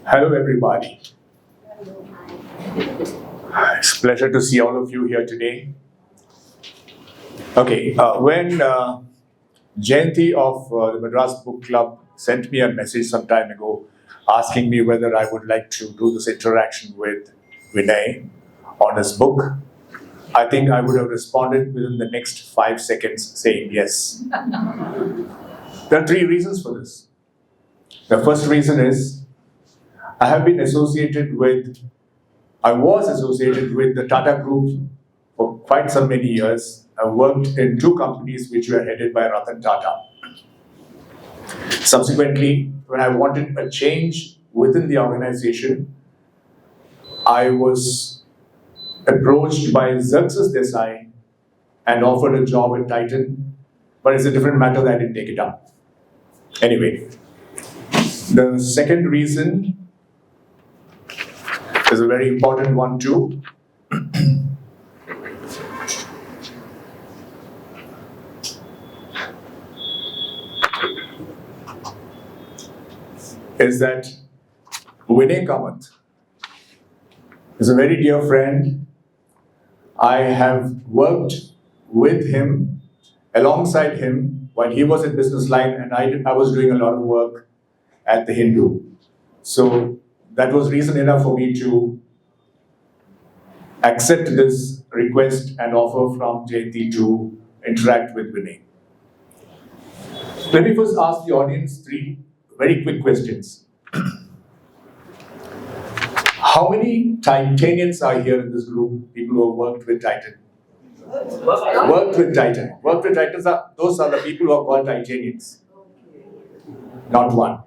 Hello, everybody. It's a pleasure to see all of you here today. Okay, when Jayanti of the Madras Book Club sent me a message some time ago asking me whether I would like to do this interaction with Vinay on his book, I think I would have responded within the next 5 seconds saying yes. There are three reasons for this. The first reason is I was associated with the Tata Group for quite some many years. I worked in two companies which were headed by Ratan Tata. Subsequently, when I wanted a change within the organization, I was approached by Xerxes Desai and offered a job at Titan, but it's a different matter that I didn't take it up. Anyway, the second reason is a very important one too. Is that Vinay Kamath is a very dear friend. I have worked with him, alongside him, while he was in business line and I was doing a lot of work at the Hindu. So that was reason enough for me to accept this request and offer from Jayanti to interact with Vinay. Let me first ask the audience three very quick questions. How many Titanians are here in this group? People who have worked with Titan. Worked with Titan. Worked with Titans those are the people who are called Titanians. Not one.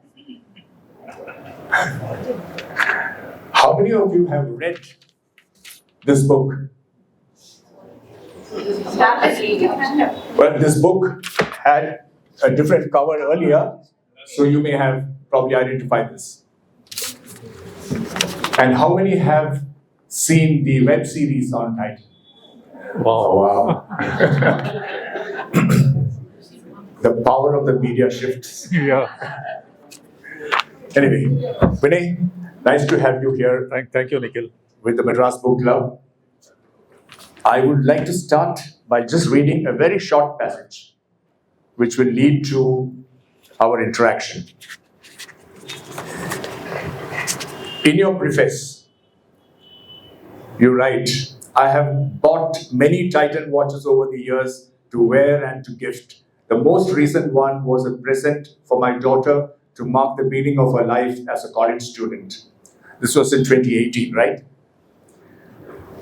How many of you have read this book? Well, this book had a different cover earlier, so you may have probably identified this. And how many have seen the web series on Titan? Wow. The power of the media shifts. Yeah. Anyway, Vinay, nice to have you here Thank you, Nikhil. with the Madras Book Club. I would like to start by just reading a very short passage, which will lead to our interaction. In your preface, you write, I have bought many Titan watches over the years to wear and to gift. The most recent one was a present for my daughter to mark the beginning of her life as a college student. This was in 2018, right?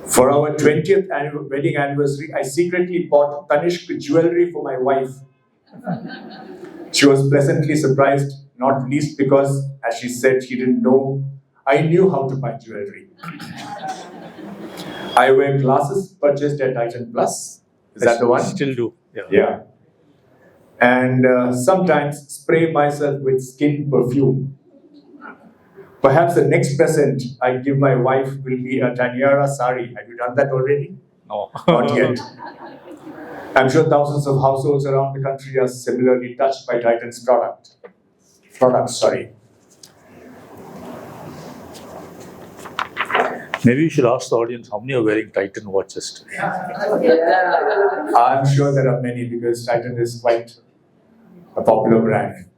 For our 20th wedding anniversary, I secretly bought Tanishq jewelry for my wife. She was pleasantly surprised, not least because, as she said, she didn't know I knew how to buy jewelry. I wear glasses purchased at Titan Plus. Is that the one? Still do. Yeah. And sometimes spray myself with skin perfume. Perhaps the next present I give my wife will be a Taniara sari. Have you done that already? No. Not yet. I'm sure thousands of households around the country are similarly touched by Titan's products. Maybe you should ask the audience how many are wearing Titan watches today. I'm sure there are many because Titan is quite a popular brand.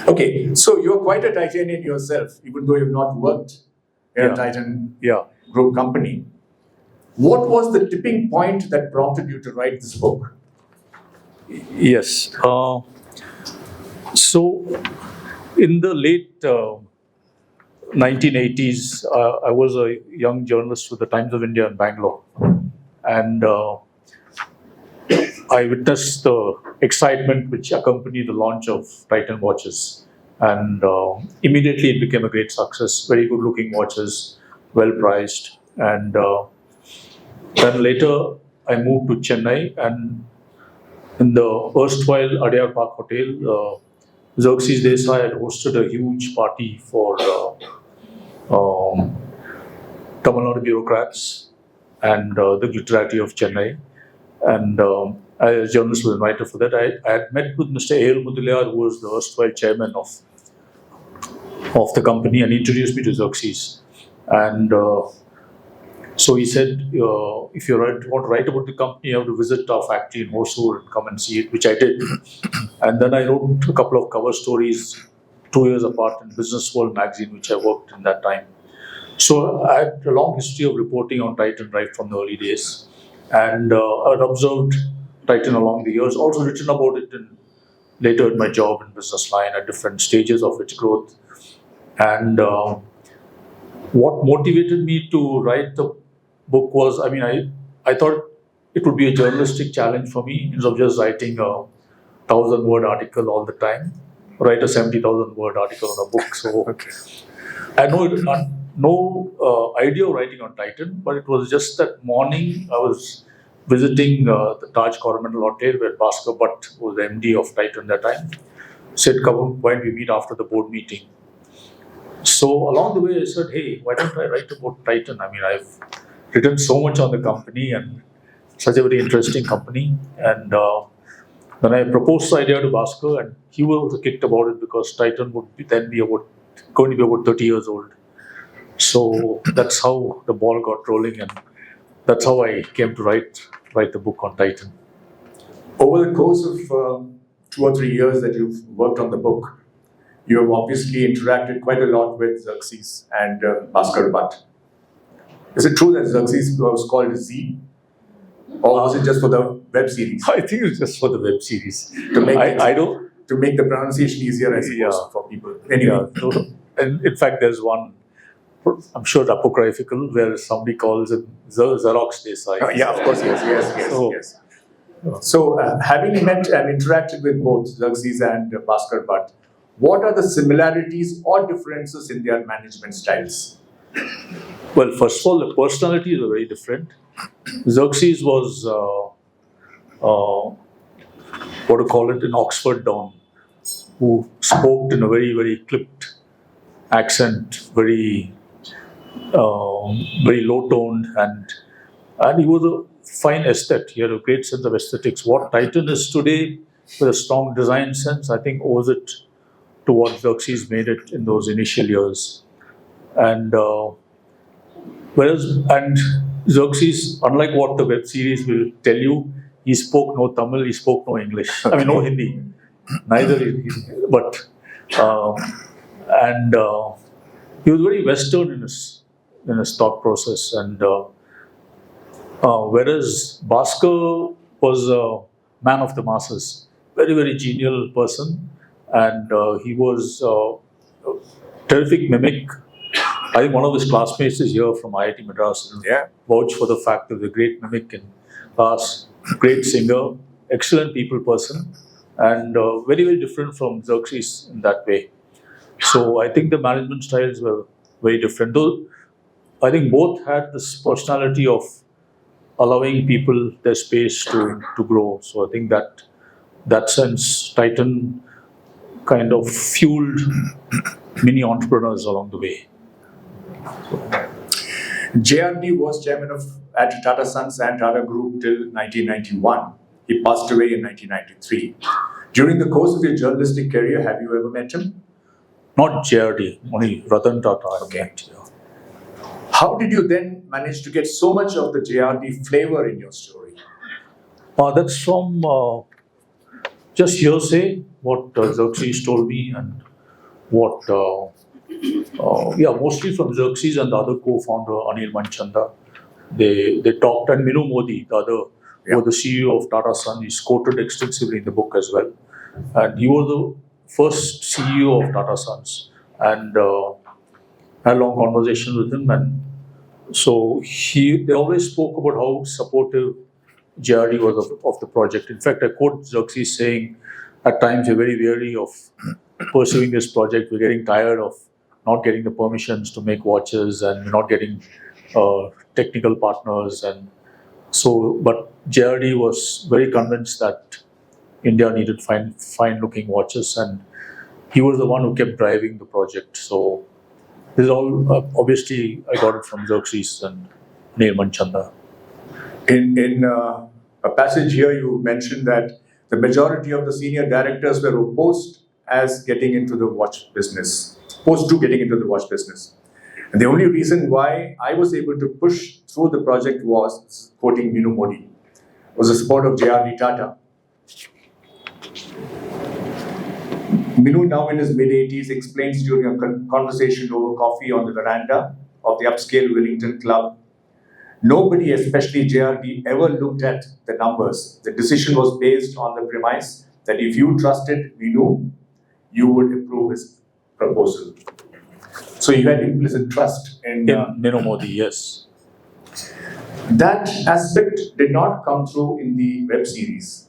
Okay, so you're quite a Titanian yourself, even though you've not worked in a Titan group company. What was the tipping point that prompted you to write this book? Yes. So, in the late 1980s, I was a young journalist with the Times of India in Bangalore. And I witnessed the excitement which accompanied the launch of Titan watches. And immediately it became a great success. Very good looking watches, well priced. And then later I moved to Chennai, and in the erstwhile Adyar Park Hotel, Xerxes Desai had hosted a huge party for Tamil Nadu bureaucrats and the glitterati of Chennai. And I, as a journalist, was invited for that. I had met with Mr. A.L. Mudaliar, who was the erstwhile chairman of of the company and introduced me to Xerxes. And so he said, if you want to write about the company, you have to visit our factory in Hosur and come and see it, which I did. And then I wrote a couple of cover stories 2 years apart in Business World magazine, which I worked in that time. So I had a long history of reporting on Titan right from the early days. And I had observed Titan along the years, also written about it later in my job in Business Line at different stages of its growth. And what motivated me to write the book was, I thought it would be a journalistic challenge for me instead of just writing a 1,000-word article all the time. Write a 70,000-word article on a book. So Okay. I had no idea of writing on Titan, but it was just that morning I was visiting the Taj Coromandel Hotel where Bhaskar Bhatt was the MD of Titan that time. Said, "Come, why don't we meet after the board meeting?" So along the way I said, "Hey, why don't I write about Titan? I've written so much on the company and such a very interesting company." And then I proposed the idea to Bhaskar, and he was also kicked about it because Titan would then be going to be about 30 years old. So that's how the ball got rolling, and that's how I came to write the book on Titan. Over the course of 2 or 3 years that you've worked on the book, you have obviously interacted quite a lot with Xerxes and Bhaskar Bhatt. Is it true that Xerxes was called Z? Or was it just for the web series? I think it's just for the web series. To make I don't. To make the pronunciation easier, I suppose, Yeah. for people. Anyway. Yeah, no. And in fact, there's one, I'm sure, apocryphal where somebody calls it Xerox Desai. Yeah, of course, yes. So- So, having met and interacted with both Xerxes and Bhaskar Bhatt, what are the similarities or differences in their management styles? Well, first of all, the personalities were very different. Xerxes was, what to call it, an Oxford Don, who spoke in a very, very clipped accent, very low-toned, and he was a fine aesthete. He had a great sense of aesthetics. What Titan is today, with a strong design sense, I think owes it to what Xerxes made it in those initial years. And Xerxes, unlike what the web series will tell you, he spoke no Tamil, he spoke no English. No Hindi. Neither, but and he was very Western in his thought process. And whereas Bhaskar was a man of the masses, very, very genial person, and he was a terrific mimic. I think one of his classmates is here from IIT Madras and vouch for the fact that he's a great mimic in class, great singer, excellent people person, and very, very different from Xerxes in that way. So I think the management styles were very different. Though I think both had this personality of allowing people their space to grow. So I think that sense, Titan kind of fueled many entrepreneurs along the way. JRD was chairman at Tata Sons and Tata Group till 1991. He passed away in 1993. During the course of your journalistic career, have you ever met him? Not JRD, only Ratan Tata. Okay. How did you then manage to get so much of the JRD flavor in your story? That's from just hearsay, what Xerxes told me, and what, mostly from Xerxes and the other co-founder, Anil Manchanda. They talked, and Minu Modi, the other, who was the CEO of Tata Sons, is quoted extensively in the book as well. And he was the first CEO of Tata Sons, and had a long conversation with him. And so they always spoke about how supportive JRD was of the project. In fact, I quote Xerxes saying, at times we're very weary of pursuing this project. We're getting tired of not getting the permissions to make watches, and we're not getting technical partners. And so, but JRD was very convinced that India needed fine-looking watches, and he was the one who kept driving the project. So this is all, obviously, I got it from Xerxes and Neil Manchanda. In a passage here, you mentioned that the majority of the senior directors were opposed as getting into the watch business. post to getting into the watch business. And the only reason why I was able to push through the project was, quoting Minu Modi, was the support of J.R.D. Tata. Minu, now in his mid-80s, explains during a conversation over coffee on the veranda of the upscale Wellington Club, nobody, especially JRD, ever looked at the numbers. The decision was based on the premise that if you trusted Minu, you would approve his proposal. So you had implicit trust in Minu Modi, yes. That aspect did not come through in the web series.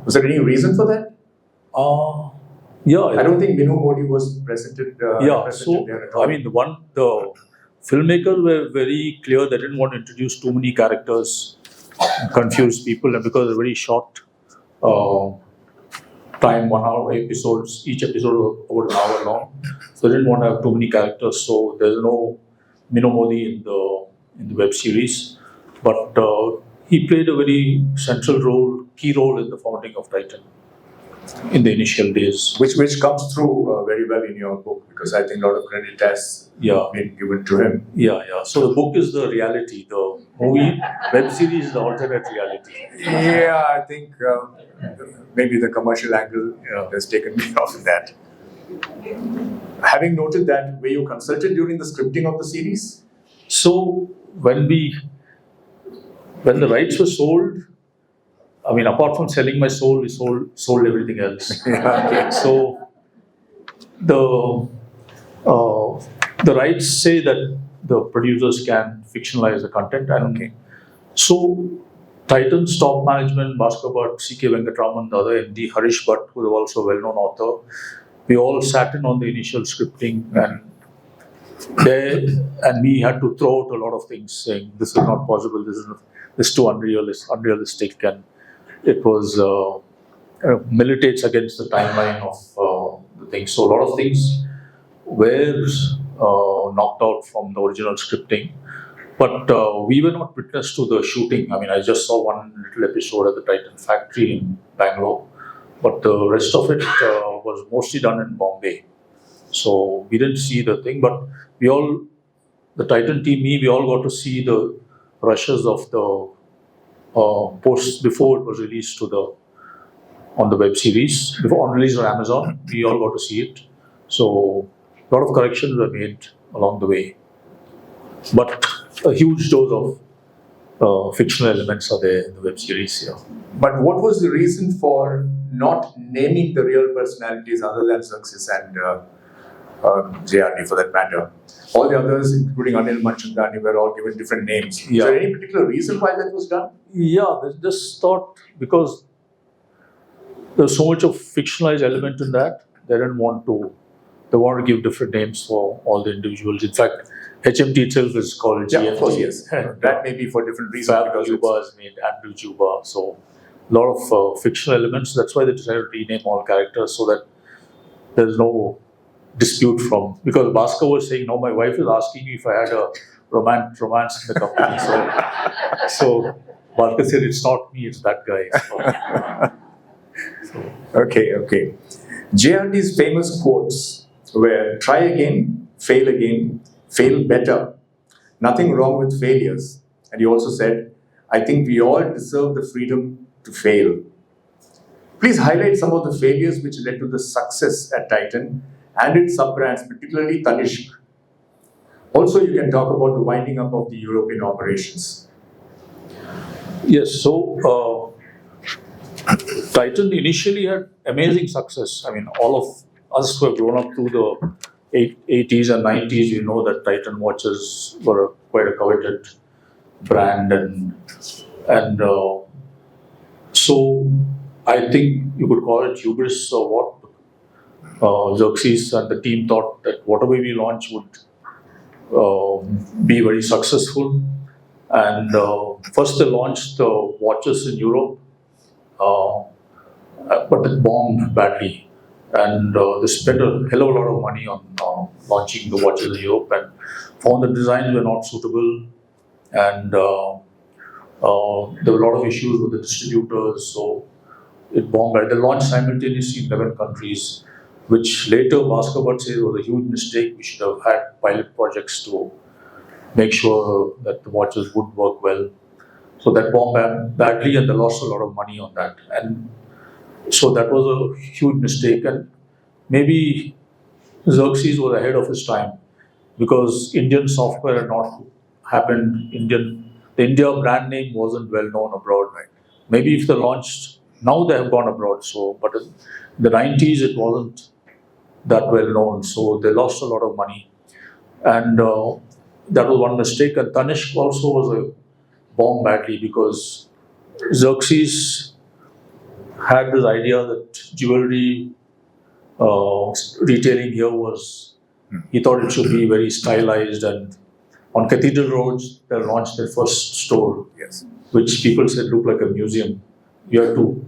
Was there any reason for that? Yeah. I don't think Minu Modi was presented there at all. I mean, the filmmakers were very clear. They didn't want to introduce too many characters, confuse people, and because it's a very short time, 1 hour episodes, each episode was over an hour long, so they didn't want to have too many characters. So there's no Minu Modi in the web series, but he played a very central role, key role in the founding of Titan in the initial days. Which comes through very well in your book, because I think a lot of credit has been given to him. Yeah. So the book is the reality. The movie, web series is the alternate reality. Yeah, I think maybe the commercial angle has taken me off of that. Having noted that, were you consulted during the scripting of the series? So when the rights were sold, I mean, apart from selling my soul, we sold everything else. So the rights say that the producers can fictionalize the content, and so Titan's top management, Bhaskar Bhatt, C.K. Venkatraman, the other MD, Harish Bhatt, who is also a well-known author, we all sat in on the initial scripting, and we had to throw out a lot of things, saying this is not possible, this is too unrealistic, and it was militates against the timeline of the thing. So a lot of things were knocked out from the original scripting, but we were not witness to the shooting. I mean, I just saw one little episode at the Titan factory in Bangalore, but the rest of it was mostly done in Bombay. So we didn't see the thing, but the Titan team, we all got to see the rushes of the posts before it was released on the web series. Before release on Amazon, we all got to see it. So a lot of corrections were made along the way, but a huge dose of fictional elements are there in the web series. Yeah. But what was the reason for not naming the real personalities other than Xerxes and JRD, for that matter? All the others, including Anil Manchandani, were all given different names. Yeah. Is there any particular reason why that was done? Yeah, they just thought because there's so much of fictionalized element in that, they want to give different names for all the individuals. In fact, HMT itself is called GMT. Yeah, of course, yes. That may be for different reasons. Fab Juba is made Andrew Juba. So a lot of fictional elements. That's why they decided to rename all characters so that there's no dispute because Bhaskar was saying, no, my wife is asking me if I had a romance in the company. So Bhaskar said, it's not me, it's that guy. Okay. JRD's famous quotes were, try again, fail better. Nothing wrong with failures. And he also said, I think we all deserve the freedom to fail. Please highlight some of the failures which led to the success at Titan and its sub-brands, particularly Tanishq. Also, you can talk about the winding up of the European operations. Yes, so Titan initially had amazing success. I mean, all of us who have grown up through the 80s and 90s, you know that Titan watches were quite a coveted brand, and so I think you could call it hubris or what. Xerxes and the team thought that whatever we launch would be very successful. And first they launched the watches in Europe, but it bombed badly. And they spent a hell of a lot of money on launching the watches in Europe, and found the designs were not suitable. And there were a lot of issues with the distributors, so it bombed. They launched simultaneously in 11 countries. which later Bhaskar Bhatt says was a huge mistake. We should have had pilot projects to make sure that the watches would work well. So that bombed badly, and they lost a lot of money on that. And so that was a huge mistake. And maybe Xerxes was ahead of his time because Indian software had not happened. The India brand name wasn't well known abroad. Right? Maybe if they launched, now they have gone abroad. So, but in the 90s it wasn't that well known. So they lost a lot of money, and that was one mistake. And Tanishq also was a bomb badly because Xerxes had this idea that jewelry retailing here was, he thought it should be very stylized, and on Cathedral Roads they launched their first store, Yes. which people said looked like a museum. You have to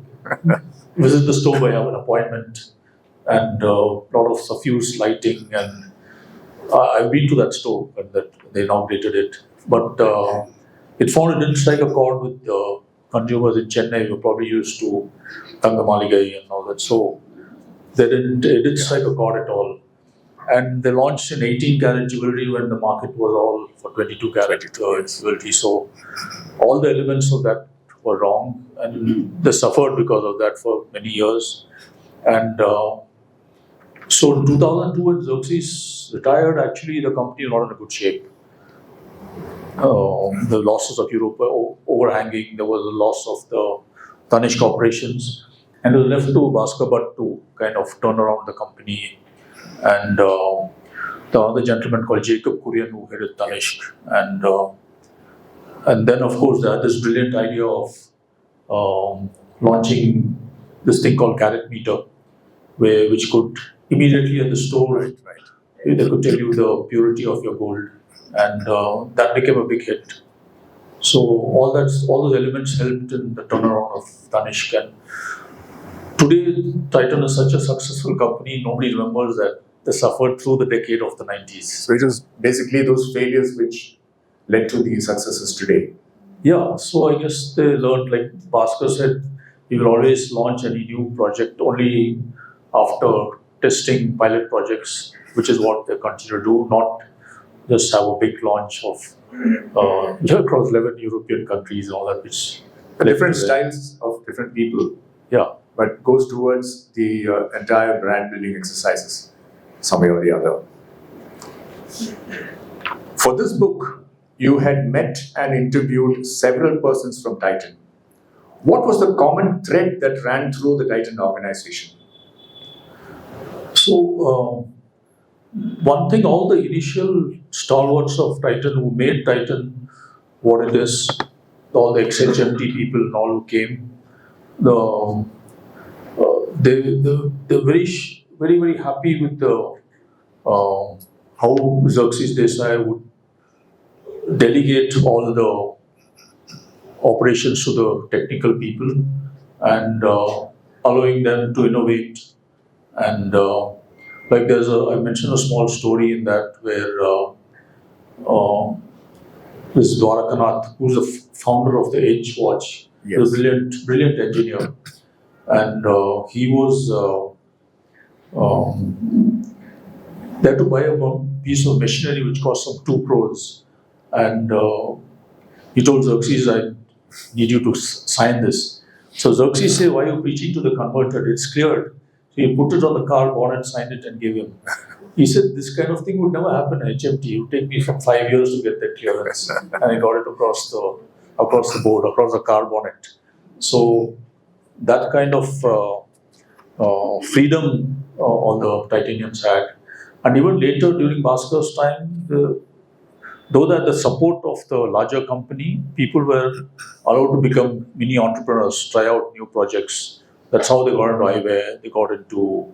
visit the store by an appointment, and a lot of suffused lighting, and I've been to that store when they inaugurated it, but it found it didn't strike a chord with consumers in Chennai who are probably used to Tangamaligai and all that. So it didn't strike a chord at all. And they launched in 18 karat jewelry when the market was all for 22 karat jewelry. So all the elements of that were wrong, and they suffered because of that for many years. And so in 2002, when Xerxes retired, actually the company was not in a good shape. The losses of Europe were overhanging. There was a loss of the Tanishq operations, and it was left to Bhaskar Bhatt to kind of turn around the company. And the other gentleman called Jacob Kurian who headed Tanishq, and then of course they had this brilliant idea of launching this thing called carat meter, which could immediately at the store, they could tell you the purity of your gold, and that became a big hit. So all those elements helped in the turnaround of Tanishq. And today, Titan is such a successful company. Nobody remembers that they suffered through the decade of the 90s. So it was basically those failures which led to the successes today. Yeah, so I guess they learned, like Bhaskar said, he will always launch any new project only after testing pilot projects, which is what they continue to do, not just have a big launch of across 11 European countries and all that, which Different styles of different people, yeah. but goes towards the entire brand building exercises, some way or the other. For this book, you had met and interviewed several persons from Titan. What was the common thread that ran through the Titan organization? So, one thing, all the initial stalwarts of Titan who made Titan what it is, all the ex-HMT people and all who came, they're very happy with the how Xerxes Desai would delegate all the operations to the technical people, and allowing them to innovate. And like I mentioned a small story in that where this Dwarakanath, who's the founder of the Edge watch, Yes. a brilliant engineer, and he was they had to buy a piece of machinery which cost some 2 crores, and he told Xerxes, "I need you to sign this." So Xerxes said, "Why are you preaching to the converted? It's cleared." So he put it on the car bonnet, signed it, and gave him. He said, "This kind of thing would never happen in HMT. It would take me from 5 years to get that clearance." And I got it across the board, across the car bonnet. So that kind of freedom all the Titanians had. And even later during Bhaskar's time, though that the support of the larger company, people were allowed to become mini entrepreneurs, try out new projects. That's how they got into eyewear, they got into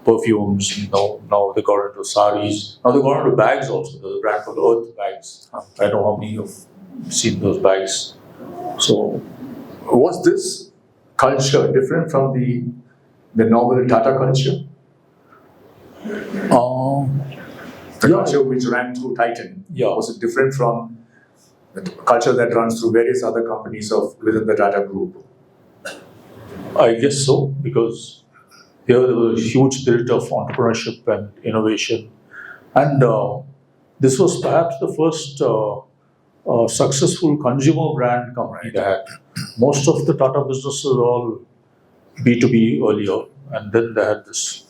perfumes, now they got into saris, now they got into bags also. There's a brand called Earth bags. I don't know how many of you have seen those bags. So, Was this culture different from the normal Tata culture? The culture which ran through Titan, Yeah. was it different from the culture that runs through various other companies within the Tata group? I guess so, because Here there was a huge spirit of entrepreneurship and innovation. And this was perhaps the first successful consumer brand company they had. Most of the Tata businesses were all B2B earlier, and then they had this,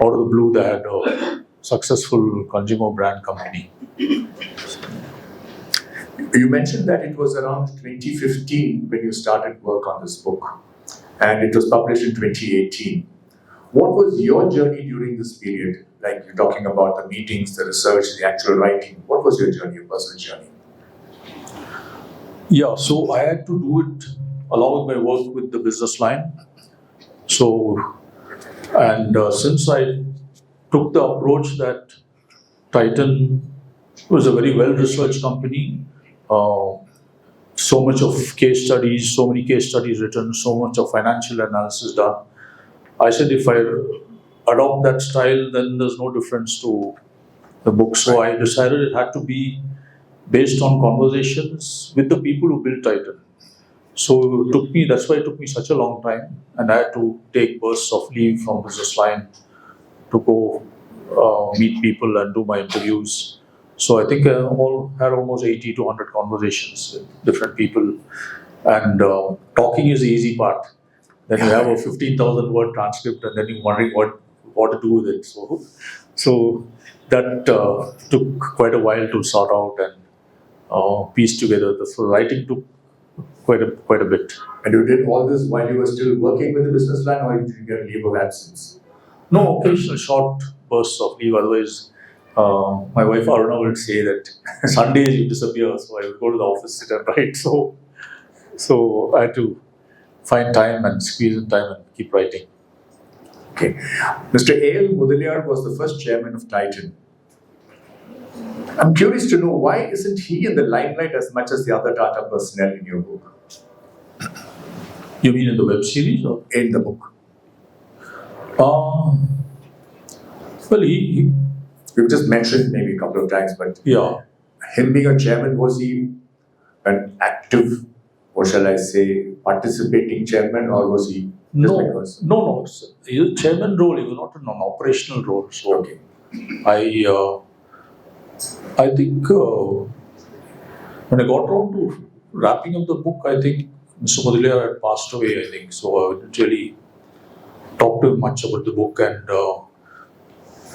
out of the blue, they had a successful consumer brand company. You mentioned that it was around 2015 when you started work on this book, and it was published in 2018. What was your journey during this period? Like you're talking about the meetings, the research, the actual writing. What was your journey, your personal journey? Yeah, so I had to do it along with my work with the business line. So, and since I took the approach that Titan was a very well-researched company, so much of case studies, so many case studies written, so much of financial analysis done. I said if I adopt that style, then there's no difference to the book. So I decided it had to be based on conversations with the people who built Titan. So it took me, that's why it took me such a long time, and I had to take bursts of leave from business line to go meet people and do my interviews. So I think I had almost 80 to 100 conversations with different people. And talking is the easy part. Then you have a 15,000 word transcript, and then you're wondering what to do with it. So that took quite a while to sort out and piece together. So writing took quite a bit. And you did all this while you were still working with the business line, or did you get leave of absence? No, occasional short bursts of leave. Otherwise, my wife Aruna would say that Sundays you disappear. So I would go to the office, sit and write. So I had to find time and squeeze in time and keep writing. Okay. Mr. A.L. Mudaliar was the first chairman of Titan. I'm curious to know, why isn't he in the limelight as much as the other Tata personnel in your book? You mean in the web series or in the book? Well, he you've just mentioned maybe a couple of times, but yeah, him being a chairman, was he an active, what shall I say, participating chairman, or was he just because? No. He was chairman role. He was not in an operational role. So okay. I think when I got around to wrapping up the book, I think Mr. Mudaliar had passed away. I think so. I didn't really talk to him much about the book, and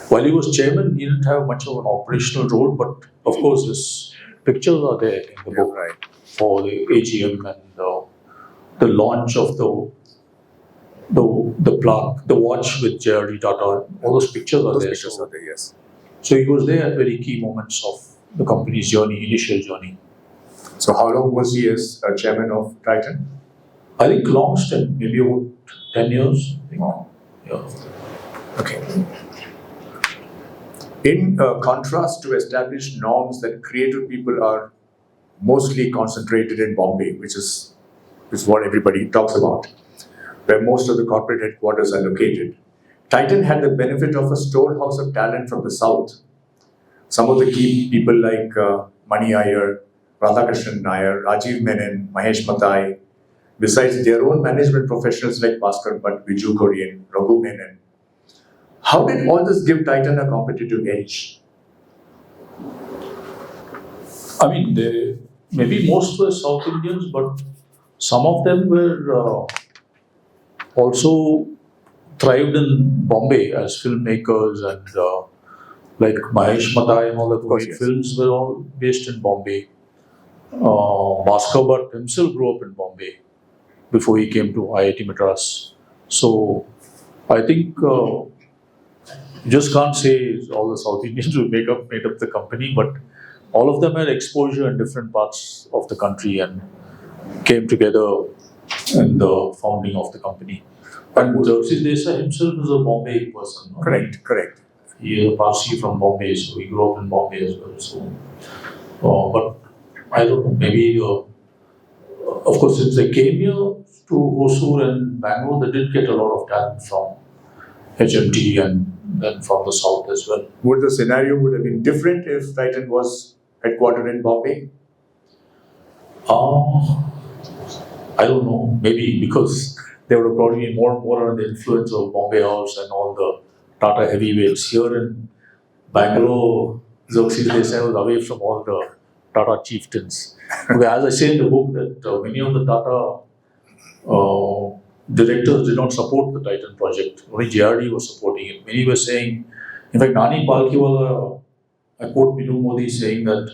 while he was chairman, he didn't have much of an operational role. But of course, his pictures are there in the book, right, for the AGM and the launch of the plaque, the watch with J.R.D. Tata. All those pictures are there. Pictures are there, yes. So he was there at very key moments of the company's journey, initial journey. So how long was he as chairman of Titan? I think long stint, maybe about 10 years. I think. Wow. Yeah. Okay. In contrast to established norms that creative people are mostly concentrated in Bombay, which is what everybody talks about, where most of the corporate headquarters are located, Titan had the benefit of a storehouse of talent from the south. Some of the key people like Mani Iyer, Radhakrishnan Nair, Rajiv Menon, Mahesh Mathai, besides their own management professionals like Bhaskar Bhatt, Viju Korean, Raghu Menon. How did all this give Titan a competitive edge? I mean, maybe most were South Indians, but some of them were also thrived in Bombay as filmmakers, and like Mahesh Mathai and all the great films were all based in Bombay. Bhaskar Bhatt himself grew up in Bombay before he came to IIT Madras. So I think you just can't say all the South Indians who made up the company, but all of them had exposure in different parts of the country and came together in the founding of the company. And Jagdish Desai himself is a Bombay person. No? Correct. He is a Parsi from Bombay, so he grew up in Bombay as well. So, but I don't know, maybe, of course, since they came here to Hosur and Bangalore, they did get a lot of talent from HMT and then from the south as well. Would the scenario would have been different if Titan was headquartered in Bombay? I don't know, maybe because they would have probably been more under the influence of Bombay House and all the Tata heavyweights. Here in Bangalore, Xerxes Desai was away from all the Tata chieftains. Okay, as I say in the book, that many of the Tata directors did not support the Titan project. Only JRD was supporting it. Many were saying, in fact, Nani Palkhiwala, I quote Minu Modi saying that,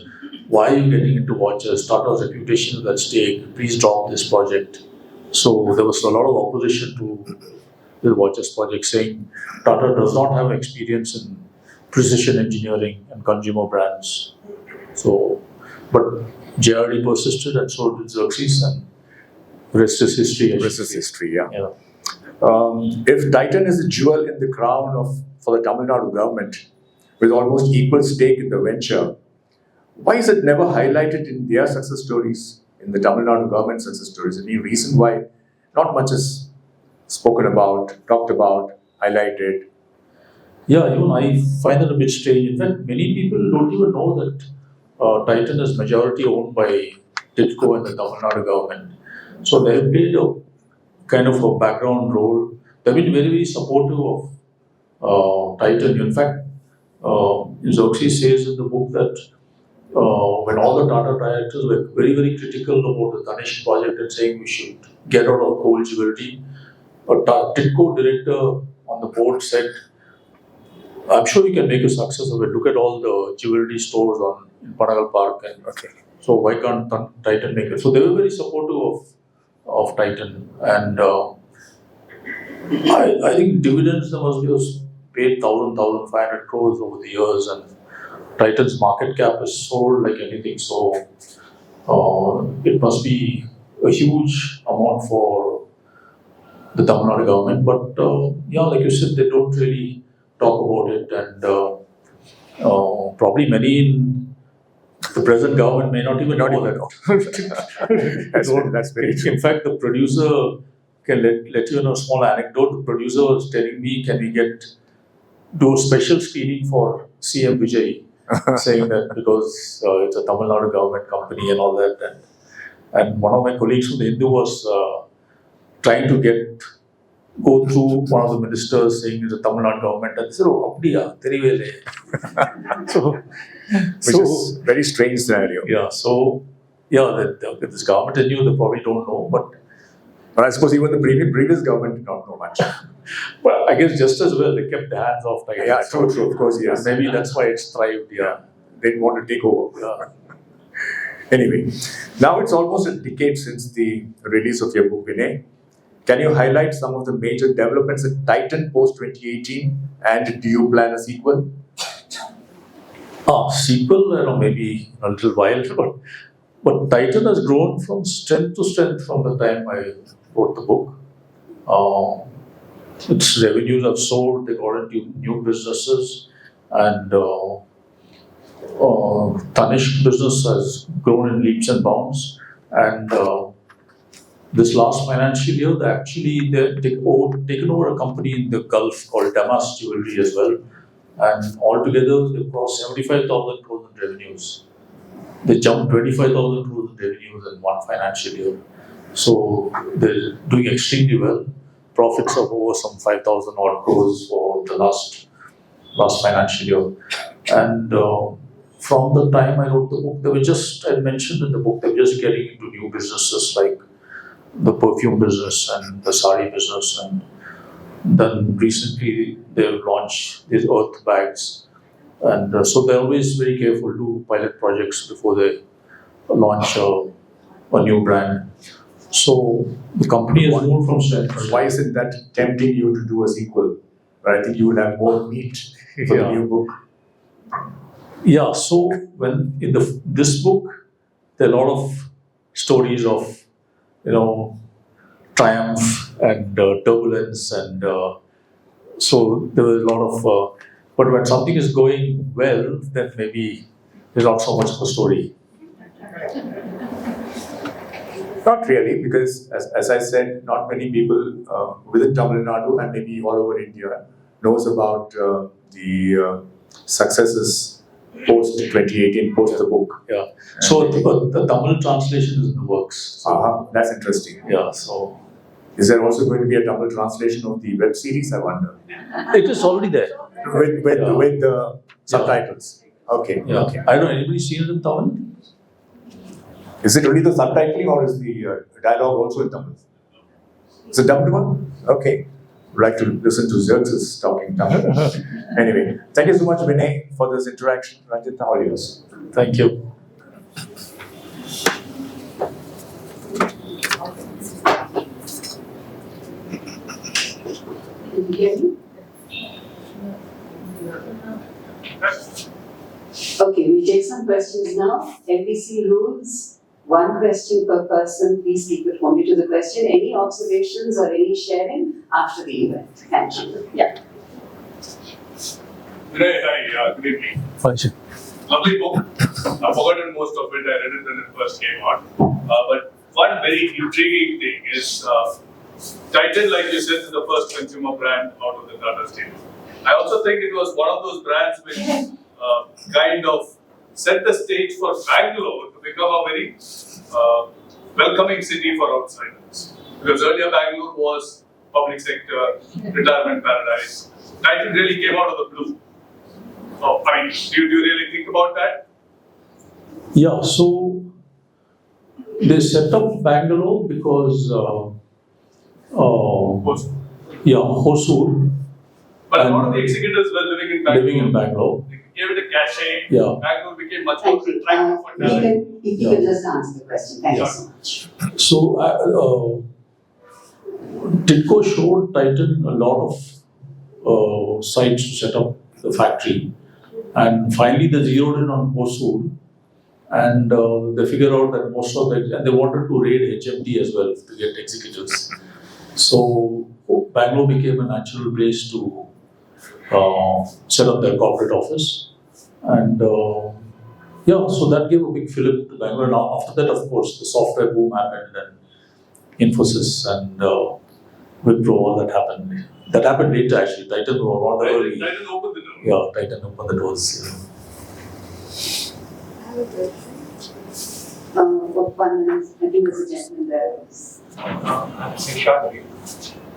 why are you getting into watches? Tata's reputation is at stake. Please drop this project. So there was a lot of opposition to the watches project, saying Tata does not have experience in precision engineering and consumer brands. So, but JRD persisted, and so did Xerxes, and rest is history. Rest is history, yeah. Yeah. If Titan is a jewel in the crown for the Tamil Nadu government, with almost equal stake in the venture, why is it never highlighted in their success stories, in the Tamil Nadu government success stories? Any reason why not much is spoken about, talked about, highlighted? Yeah, even I find it a bit strange. In fact, many people don't even know that Titan is majority owned by TIDCO and the Tamil Nadu government. So they have played a kind of a background role. They've been very, very supportive of Titan. In fact, Xerxes says in the book that when all the Tata directors were very, very critical about the Tanishq project and saying we should get out of gold jewelry, a TIDCO director on the board said, I'm sure we can make a success of it. Look at all the jewelry stores in Panagal Park, and so why can't Titan make it? So they were very supportive of Titan, and I think dividends there must be paid 1,500 crores over the years, and Titan's market cap is sold like anything. So it must be a huge amount for the Tamil Nadu government. But yeah, like you said, they don't really talk about it, and probably many in the present government may not even know that. That's very true. In fact, the producer can let you know a small anecdote. The producer was telling me, can we do a special screening for CM Vijay, saying that because it's a Tamil Nadu government company and all that. And one of my colleagues from the Hindu was trying to go through one of the ministers saying it's a Tamil Nadu government, and they said, oh, abdiya, so Which is a very strange scenario. Yeah, so that this government is new, they probably don't know, But I suppose even the previous government did not know much. Well, I guess just as well, they kept their hands off. Like, Yeah, true, of course, yes. Maybe that's why it's thrived. Yeah. They didn't want to take over. Yeah. Anyway, now it's almost a decade since the release of your book, Vinay. Can you highlight some of the major developments at Titan post 2018, and do you plan a sequel? Sequel, I don't know, maybe a little while, but Titan has grown from strength to strength from the time I wrote the book. Its revenues have soared, they got into new businesses, and Tanishq business has grown in leaps and bounds. And this last financial year, they've taken over a company in the Gulf called Damas Jewelry as well. And altogether, they crossed 75,000 crores in revenues. They jumped 25,000 crores in revenues in one financial year. So they're doing extremely well. Profits of over some 5,000 odd crores for the last financial year. And from the time I wrote the book, I mentioned in the book, they were just getting into new businesses like the perfume business and the sari business. And then recently they've launched these earth bags. And so they're always very careful to pilot projects before they launch a new brand. So the company has moved from strength. Why isn't that tempting you to do a sequel? But I think you would have more meat for the new book. Yeah, so when in this book, there are a lot of stories of, triumph and turbulence, and so there was a lot of. But when something is going well, then maybe there's not so much of a story. Not really, because as I said, not many people within Tamil Nadu and maybe all over India knows about the successes post 2018, post the book. Yeah. So the Tamil translation is in the works. That's interesting. Yeah. So Is there also going to be a double translation of the web series, I wonder? It is already there. With the subtitles. Okay. Yeah. Okay. I don't know, anybody seen it in Tamil? Is it only the subtitling or is the dialogue also in Tamil? It's a dubbed one? Okay. Would like to listen to Xerxes talking Tamil. Anyway, thank you so much, Vinay, for this interaction. Ranjit, how are yours? Thank you. Can you hear me? Okay, we take some questions now. NBC rules, one question per person. Please keep it only to the question. Any observations or any sharing after the event? Thank you. Yeah. Vinay, hi, good evening. Fine. Lovely book. I've forgotten most of it. I read it when it first came out. But one very intriguing thing is Titan, like you said, is the first consumer brand out of the Tata stable. I also think it was one of those brands which kind of set the stage for Bangalore to become a very welcoming city for outsiders. Because earlier Bangalore was public sector, retirement paradise. Titan really came out of the blue. Oh, I mean, do you really think about that? Yeah, so they set up Bangalore because, Hosur, But a lot of the executives were living in Bangalore. living in Bangalore. They gave it a cachet. Yeah. Bangalore became much more Thank you. attractive for talent. If you can just answer the question. Thank you so much. So, Tidco showed Titan a lot of sites to set up the factory, and finally they zeroed in on Hosur, and they figured out that most of the, and they wanted to raid HMT as well to get executives. So Bangalore became a natural place to set up their corporate office, and so that gave a big fillip to Bangalore. Now after that, of course, the software boom happened, and Infosys and Wipro, all that happened. That happened later actually. Titan was one of the early. Titan opened the door. Yeah, Titan opened the doors. For 1 minute, I think there's a gentleman there. I'm Sishadri.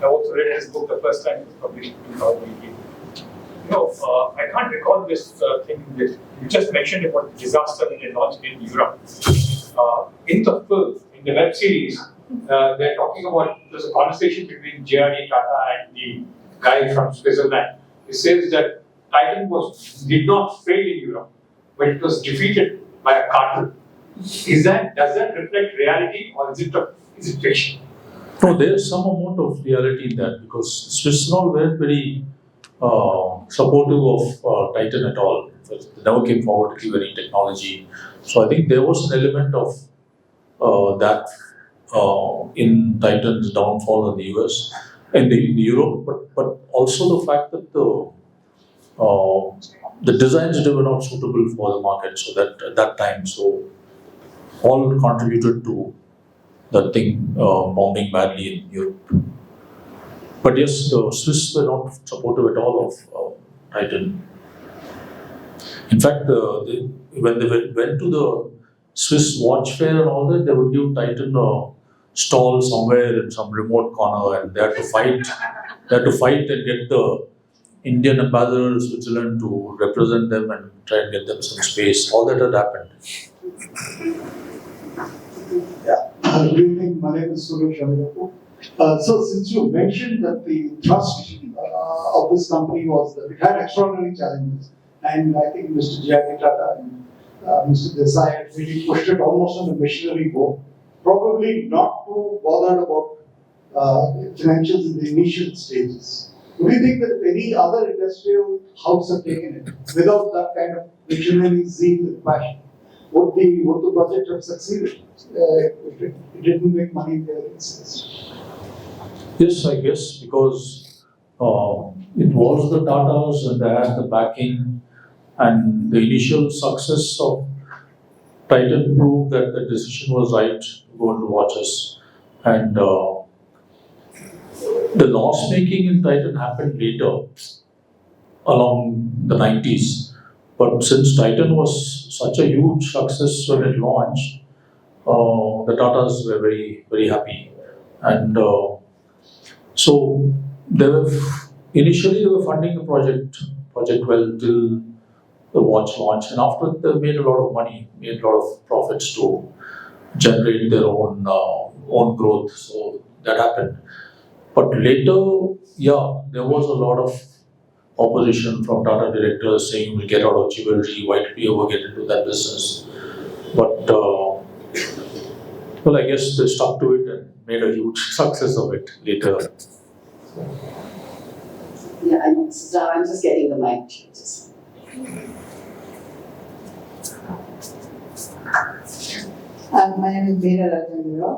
I also read his book the first time it was published in 2018. I can't recall this thing that you just mentioned about the disaster that they launched in Europe. In the film, in the web series, they're talking about there's a conversation between J.R.D. Tata and the guy from Switzerland. It says that Titan did not fail in Europe, but it was defeated by a cartel. Does that reflect reality or is it fiction? No, there's some amount of reality in that because Swiss all weren't very supportive of Titan at all. They never came forward to give any technology. So I think there was an element of that in Titan's downfall in the US, in Europe, but also the fact that the designs were not suitable for the market. So that at that time, so all contributed to that thing bombing badly in Europe. But yes, the Swiss were not supportive at all of Titan. In fact, when they went to the Swiss watch fair and all that, they would give Titan a stall somewhere in some remote corner, and they had to fight. They had to fight and get the Indian ambassador in Switzerland to represent them and try and get them some space. All that had happened. Good evening, my name is Suresh Amirapur. So since you mentioned that the thrust of this company was that it had extraordinary challenges, and I think Mr. J.R.D. Tata and Mr. Desai had really pushed it almost on a missionary mode, probably not too bothered about financials in the initial stages. Do you think that any other industrial house have taken it without that kind of missionary zeal and passion? Would the project have succeeded if it didn't make money in their instance? Yes, I guess because it was the Tatas and they had the backing, and the initial success of Titan proved that the decision was right to go into watches. And the loss making in Titan happened later, along the 90s. But since Titan was such a huge success when it launched, the Tatas were very, very happy. And So they were initially they were funding the project well till the watch launch, and after they made a lot of money, made a lot of profits to generate their own growth. So that happened. But later, yeah, there was a lot of opposition from Tata directors saying we'll get out of jewelry. Why did we ever get into that business? But well, I guess they stuck to it and made a huge success of it later. Yeah, I know. So I'm just getting the mic to you. My name is Meera Rajendra.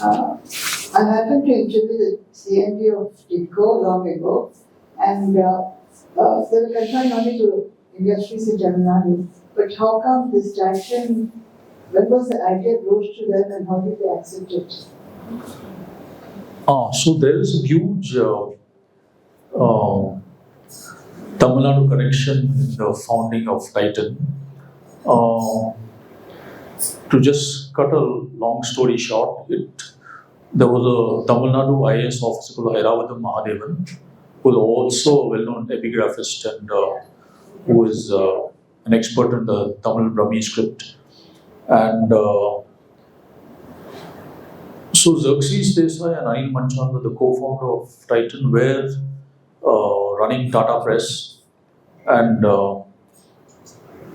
I happened to interview the CMD of TIDCO long ago, and they were confined only to industries in Tamil Nadu. But how come this traction, when was the idea broached to them and how did they accept it? So there is a huge Tamil Nadu connection in the founding of Titan. To just cut a long story short, there was a Tamil Nadu IAS officer called Airavatham Mahadevan, who is also a well-known epigraphist and who is an expert in the Tamil Brahmi script. And so Xerxes Desai and Anil Manchanda, the co-founder of Titan, were running Tata Press, and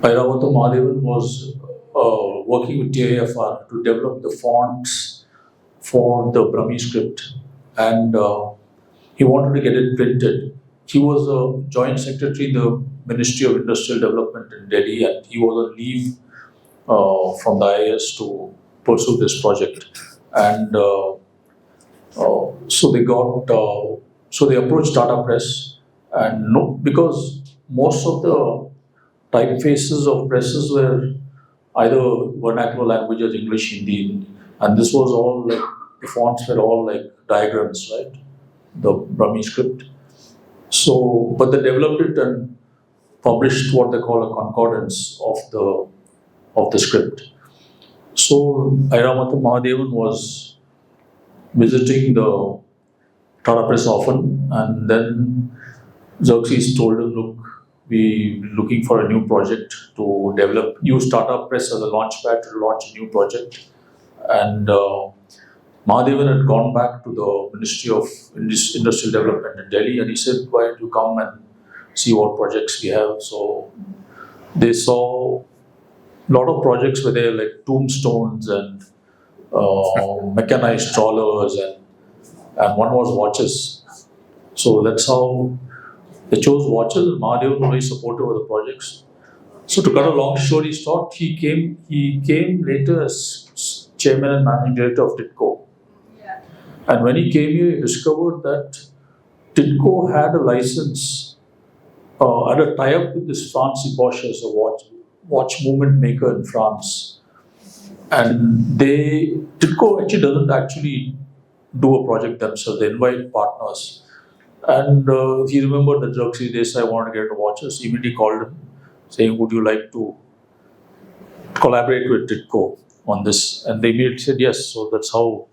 Airavatham Mahadevan was working with TIFR to develop the fonts for the Brahmi script, and he wanted to get it printed. He was a joint secretary in the Ministry of Industrial Development in Delhi, and he was on leave from the IAS to pursue this project. And so they approached Tata Press, and no, because most of the typefaces of presses were either vernacular languages, English, Hindi, and this was all like, the fonts were all like diagrams, right? The Brahmi script. So, but they developed it and published what they call a concordance of the script. So, Airavatham Mahadevan was visiting the Tata Press often, and then Xerxes told him, look, we're looking for a new project to develop, use Tata Press as a launchpad to launch a new project. And Mahadevan had gone back to the Ministry of Industrial Development in Delhi, and he said, why don't you come and see what projects we have? So they saw a lot of projects where they were like tombstones and mechanized trawlers, and one was watches. So that's how they chose watches, and Mahadevan was very supportive of the projects. So to cut a long story short, he came later as chairman and managing director of TIDCO. And when he came here, he discovered that TIDCO had a license, had a tie-up with this France Bosch as a watch movement maker in France. And TIDCO doesn't actually do a project themselves, they invite partners. And he remembered that Xerxes Desai wanted to get into watches. He immediately called him, saying, would you like to collaborate with TIDCO on this? And they immediately said yes. So that's how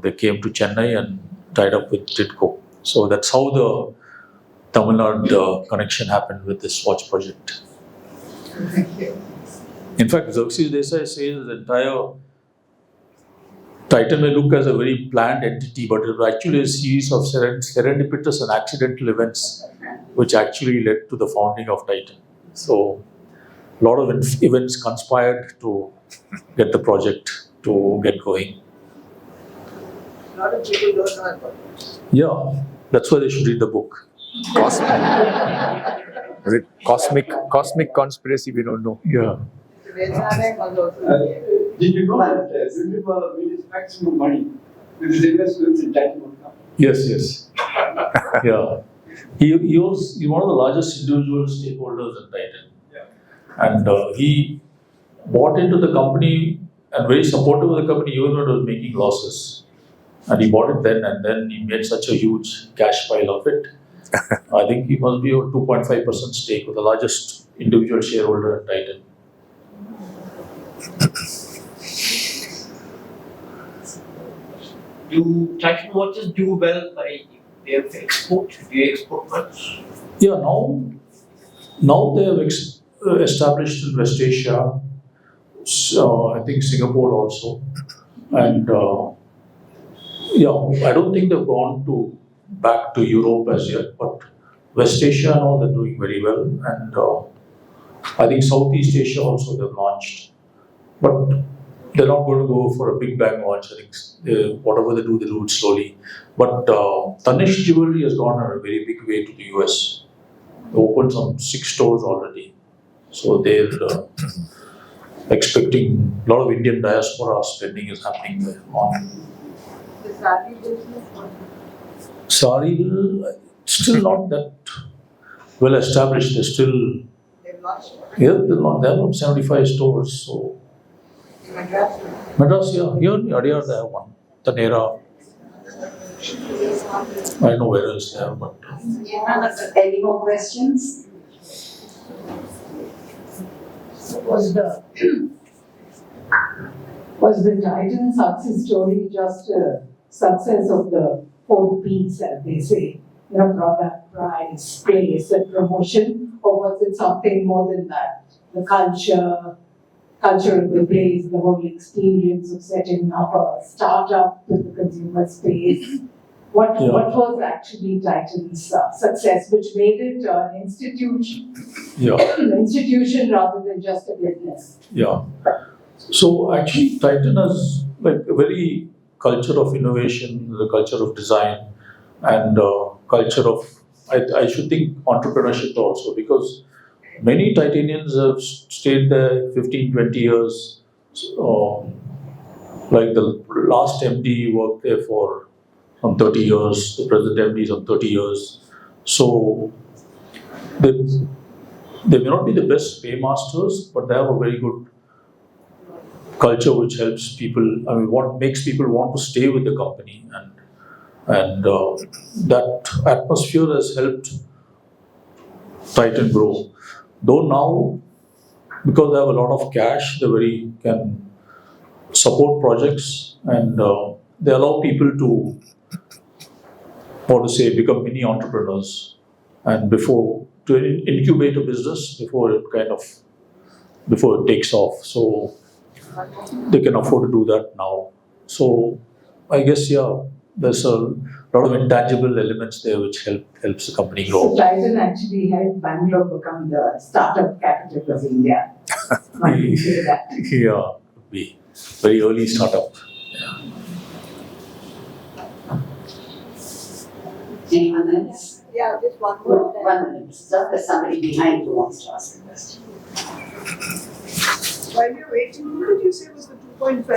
they came to Chennai and tied up with TIDCO. So that's how the Tamil Nadu connection happened with this watch project. Thank you. In fact, Xerxes Desai says the entire Titan may look as a very planned entity, but it was actually a series of serendipitous and accidental events which actually led to the founding of Titan. So, a lot of events conspired to get the project to get going. A lot of people don't know about it. Yeah, that's why they should read the book. Is it cosmic conspiracy? We don't know. Yeah. The Vedana was also there. Did you know that Zundipa made his maximum money with his investments in Titan? Yes. Yeah. He was one of the largest individual stakeholders in Titan. Yeah. And he bought into the company and very supportive of the company even when it was making losses. And he bought it then, and then he made such a huge cash pile of it. I think he must be a 2.5% stake with the largest individual shareholder in Titan. Do Titan watches do well by their export? Do you export much? Yeah, now they have established in West Asia, so I think Singapore also, and yeah, I don't think they've gone to back to Europe as yet, but West Asia now they're doing very well, and I think Southeast Asia also they've launched, but they're not going to go for a big bang launch. I think whatever they do it slowly. But Tanishq Jewelry has gone a very big way to the US. They opened some 6 stores already, so they're expecting a lot of Indian diaspora spending is happening there on The sari business, sari. Still not that well established. They're still they've launched they have 75 stores. So in Madras. Madras, yeah, here in Adyar they have one. Tanera, I don't know where else they have, but Any more questions? Was the Titan success story just a success of the 4 P's, as they say, product, price, place, and promotion, or was it something more than that? The culture of the place, the whole experience of setting up a startup with the consumer space. What was actually Titan's success, which made it an institution, institution rather than just a business? yeah. So actually, Titan has like a very culture of innovation, the culture of design, and culture of I should think entrepreneurship also, because many Titanians have stayed there 15, 20 years. Like the last MD worked there for 30 years, the present MD is on 30 years. So they may not be the best paymasters, but they have a very good culture which helps people. I mean, what makes people want to stay with the company, and that atmosphere has helped Titan grow. Though now, because they have a lot of cash, they can support projects, and they allow people to, become mini entrepreneurs, and to incubate a business before it takes off. So they can afford to do that now. So I guess there's a lot of intangible elements there which helps the company grow. So Titan actually helped Bangalore become the startup capital of India. One can say that. Yeah, could be very early startup. Anyone else? Yeah, just one more. 1 minute. So there's somebody behind who wants to ask a question. While you're waiting, what did you say was the 2.5%?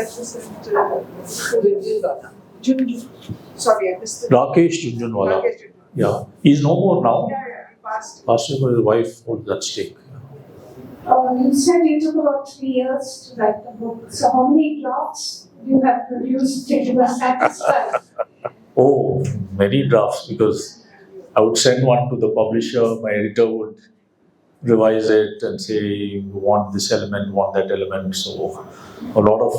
Sorry, I missed the. Rakesh Junjunwala. Rakesh Junjunwala. Yeah, he's no more now. Yeah, he passed. Last year his wife holds that stake. You said it took about 3 years to write the book. So how many drafts you have produced till you were satisfied? Oh, many drafts, because I would send one to the publisher, my editor would revise it and say, you want this element, want that element. So a lot of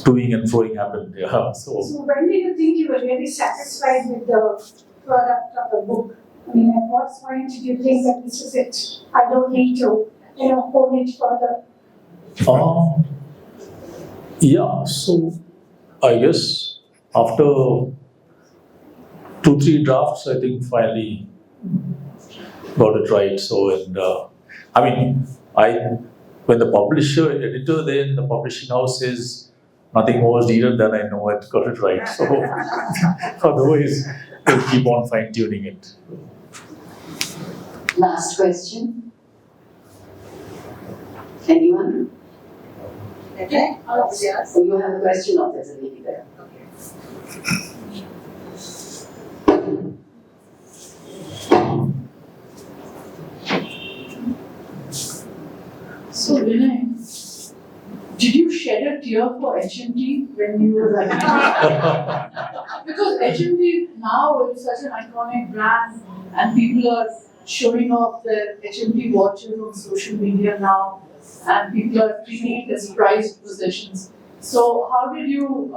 toing and froing happened. Yeah. So when did you think you were really satisfied with the product of the book? I mean, at what point did you think that this is it? I don't need to, hone it further. Yeah, so I guess after 2-3 drafts, I think finally got it right. So, when the publisher, editor there in the publishing house says nothing more is needed, then I know I got it right. So, otherwise, they'll keep on fine tuning it. Last question. Anyone? Okay. Yes. So you have a question, or there's a lady there? So Vinay, did you shed a tear for HMT when you were writing? Because HMT now is such an iconic brand, and people are showing off their HMT watches on social media now, and people are treating it as prized possessions. So how did you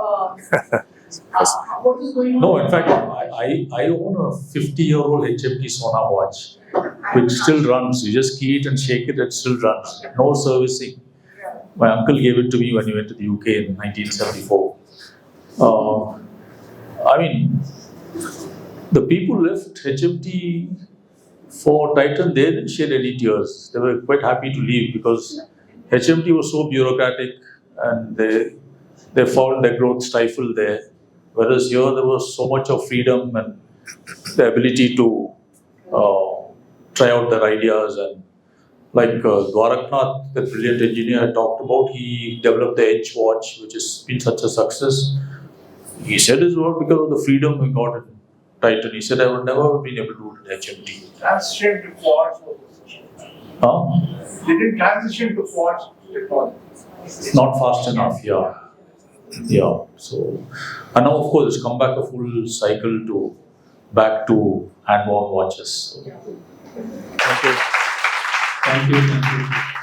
What is going on? No, in fact, I own a 50-year-old HMT Sona watch, which still runs. You just key it and shake it, it still runs. No servicing. My uncle gave it to me when he went to the UK in 1974. I mean, the people left HMT for Titan, they didn't shed any tears. They were quite happy to leave because HMT was so bureaucratic and they found their growth stifled there. Whereas here there was so much of freedom and the ability to try out their ideas. And like Dwaraknath, the brilliant engineer I talked about, he developed the Edge watch, which has been such a success. He said his work because of the freedom he got in Titan. He said, I would never have been able to do it in HMT. Transition to quartz was They didn't transition to quartz technology. Not fast enough, yeah. Yeah. So, and now of course it's come back a full cycle to back to hand-worn watches. Thank you. Thank you. Thank you.